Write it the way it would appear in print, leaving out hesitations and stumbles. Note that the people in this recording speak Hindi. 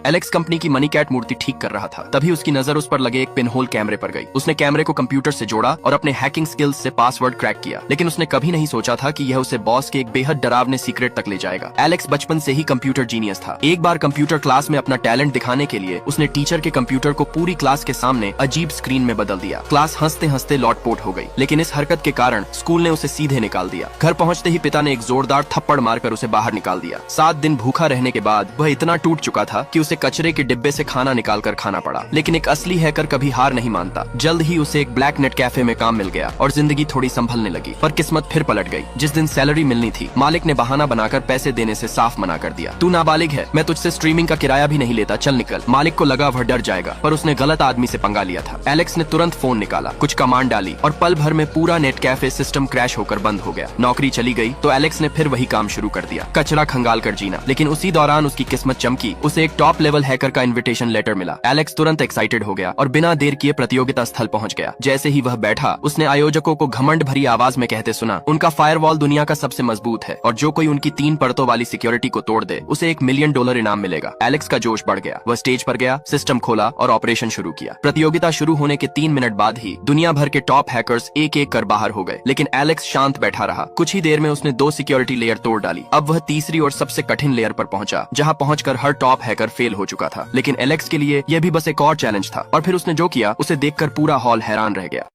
एलेक्स कंपनी की मनी कैट मूर्ति ठीक कर रहा था, तभी उसकी नजर उस पर लगे एक पिनहोल कैमरे पर गई। उसने कैमरे को कंप्यूटर से जोड़ा और अपने हैकिंग स्किल्स से पासवर्ड क्रैक किया, लेकिन उसने कभी नहीं सोचा था कि यह उसे बॉस के एक बेहद डरावने सीक्रेट तक ले जाएगा। एलेक्स बचपन से ही कंप्यूटर जीनियस था। एक बार कंप्यूटर क्लास में अपना टैलेंट दिखाने के लिए उसने टीचर के कंप्यूटर को पूरी क्लास के सामने अजीब स्क्रीन में बदल दिया। क्लास हंसते हंसते लौटपोट हो गई, लेकिन इस हरकत के कारण स्कूल ने उसे सीधे निकाल दिया। घर पहुंचते ही पिता ने एक जोरदार थप्पड़ मारकर उसे बाहर निकाल दिया। 7 दिन भूखा रहने के बाद वह इतना टूट चुका था कि उसे कचरे के डिब्बे से खाना निकालकर खाना पड़ा। लेकिन एक असली हैकर कभी हार नहीं मानता। जल्द ही उसे एक ब्लैक नेट कैफे में काम मिल गया और जिंदगी थोड़ी संभलने लगी। पर किस्मत फिर पलट गई। जिस दिन सैलरी मिलनी थी, मालिक ने बहाना बनाकर पैसे देने से साफ मना कर दिया। तू नाबालिग है, मैं तुझसे स्ट्रीमिंग का किराया भी नहीं लेता, चल निकल। मालिक को लगा वह डर जाएगा, पर उसने गलत आदमी से पंगा लिया था। एलेक्स ने तुरंत फोन निकाला, कुछ कमांड डाली और पल भर में पूरा नेट कैफे सिस्टम क्रैश होकर बंद हो गया। नौकरी चली गई तो एलेक्स ने फिर वही काम शुरू कर दिया, कचरा खंगाल कर जीना। लेकिन उसी दौरान उसकी किस्मत चमकी। उसे एक टॉप लेवल हैकर का इनविटेशन लेटर मिला। एलेक्स तुरंत एक्साइटेड हो गया और बिना देर किए प्रतियोगिता स्थल पहुंच गया। जैसे ही वह बैठा, उसने आयोजकों को घमंड भरी आवाज में कहते सुना, उनका फायरवॉल दुनिया का सबसे मजबूत है और जो कोई उनकी 3 परतों वाली सिक्योरिटी को तोड़ दे उसे $1 मिलियन इनाम मिलेगा। एलेक्स का जोश बढ़ गया। वह स्टेज पर गया, सिस्टम खोला और ऑपरेशन शुरू किया। प्रतियोगिता शुरू होने के 3 मिनट बाद ही दुनिया भर के टॉप हैकर्स एक एक कर बाहर हो गए, लेकिन एलेक्स शांत बैठा रहा। कुछ ही देर में उसने 2 सिक्योरिटी लेयर तोड़ डाली। अब वह तीसरी और सबसे कठिन लेयर पर पहुंचा, जहां पहुंचकर हर टॉप हैकर फेल हो चुका था। लेकिन एलेक्स के लिए यह भी बस एक और चैलेंज था, और फिर उसने जो किया उसे देखकर पूरा हॉल हैरान रह गया।